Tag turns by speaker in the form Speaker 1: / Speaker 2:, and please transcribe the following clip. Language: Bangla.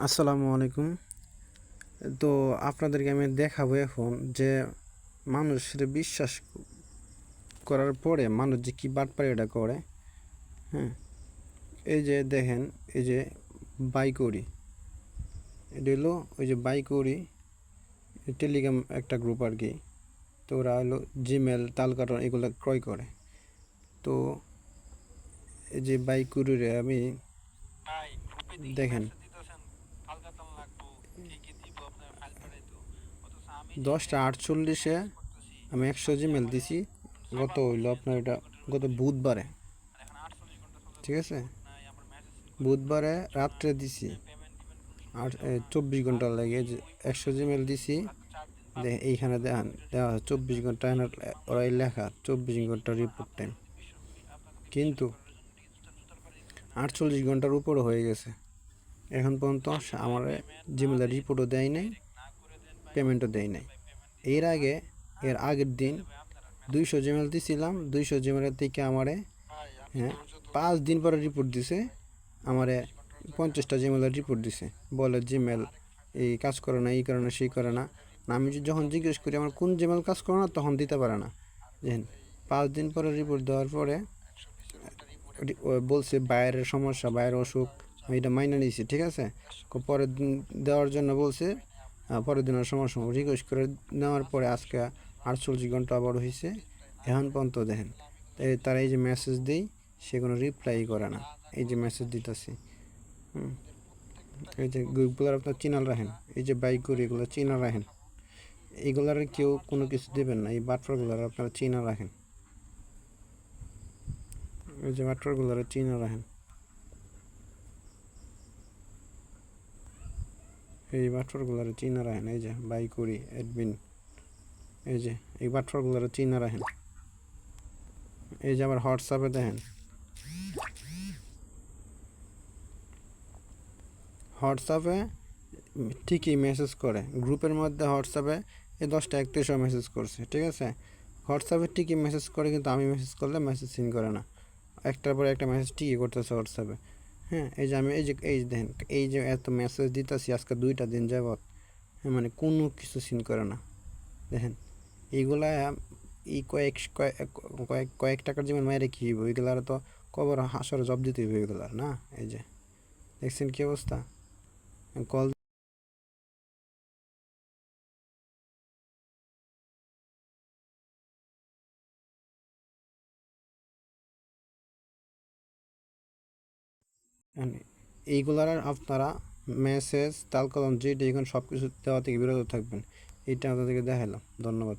Speaker 1: আসসালামু আলাইকুম। তো আপনাদেরকে আমি দেখাবো এখন যে মানুষের বিশ্বাস করার পরে মানুষ যে কী বাটপাড়িটা করে। হ্যাঁ, এই যে দেখেন, এই যে বাইকরি, এটা হলো ওই যে বাইকরি টেলিগ্রাম একটা গ্রুপ আর কি। তো ওরা হলো জিমেল, তালকাটন এগুলো ক্রয় করে। তো এই যে বাইকুরিরে আমি দেখেন 10:48 আমি 100 জিমেল দিছি। গত হইলো আপনার এটা গত বুধবারে, ঠিক আছে, বুধবারে রাত্রে দিছি। আর 24 ঘন্টা লাগে যে 100 জিমেল দিছি। এইখানে দেখান দেওয়া 24 ঘন্টা, ওরাই লেখা 24 ঘন্টা রিপোর্ট টাইম, কিন্তু 48 ঘন্টার উপরে হয়ে গেছে। এখন পর্যন্ত আমার জিমেলের রিপোর্টও দেয় নাই, পেমেন্টও দেয় নাই। এর আগের দিন 200 জিমেল দিছিলাম, 200 জিমেলের থেকে আমারে 5 দিন পরে রিপোর্ট দিছে। আমারে 50টা জিমেলের রিপোর্ট দিছে, বলে জিমেল এই কাজ করে না, এই করে না, সেই করে না। আমি যখন জিজ্ঞেস করি আমার কোন জিমেল কাজ করে না, তখন দিতে পারে না। দেখেন, 5 দিন পরে রিপোর্ট দেওয়ার পরে বলছে বাইরের সমস্যা, বাইরের অসুখ। আমি এটা মাইনে নিয়েছি, ঠিক আছে। পরের দিন দেওয়ার জন্য বলছে, পরের দিনের সমস্যা রিকোয়েস্ট করে নেওয়ার পরে আজকে 48 ঘন্টা আবার হয়েছে। এখন পর্যন্ত দেখেন তারা এই যে মেসেজ দেই, সে কোনো রিপ্লাই করে না। এই যে মেসেজ দিতেছি, এই যে গ্রুপগুলোর আপনার চিনাল রাখেন, এই যে বাইক করে এগুলো চিনা রাখেন। এগুলার কেউ কোনো কিছু দেবেন না, এই বাটফারগুলার আপনারা চিনা রাখেন। এই যে বাটফারগুলার চিনা রাখেন, এই বাটফারগুলার চিনা রাখেন। এই যে বাইকুরি অ্যাডমিন, এই যে এই বাটফারগুলার চিনা রাখেন। এই যে আবার হোয়াটসঅ্যাপে দেখেন, হোয়াটসঅ্যাপে ঠিকই মেসেজ করে। গ্রুপের মধ্যে হোয়াটসঅ্যাপে এই 10:31 মেসেজ করছে, ঠিক আছে। হোয়াটসঅ্যাপে ঠিকই মেসেজ করে, কিন্তু আমি মেসেজ করলে মেসেজ সিন করে না। একটার পরে একটা মেসেজ ঠিকই করতেছে হোয়াটসঅ্যাপে। হ্যাঁ, এই যে আমি এই যে দেখেন, এই যে এত মেসেজ দিতেছি আজকে 2টা দিন যাবৎ, হ্যাঁ, মানে কোনো কিছু সিন করে না। দেখেন এইগুলা এই কয়েক টাকার যেমন মায়ের কী হইব, এগুলার তো কবর হাসরে জব দিতে হইব এগুলার না। এই যে দেখছেন কী অবস্থা। কল এইগুলার আপনারা মেসেজ তাল কলম যেটা এখন সব কিছু দেওয়া থেকে বিরত থাকবেন। এইটা আপনাদেরকে দেখালাম। ধন্যবাদ।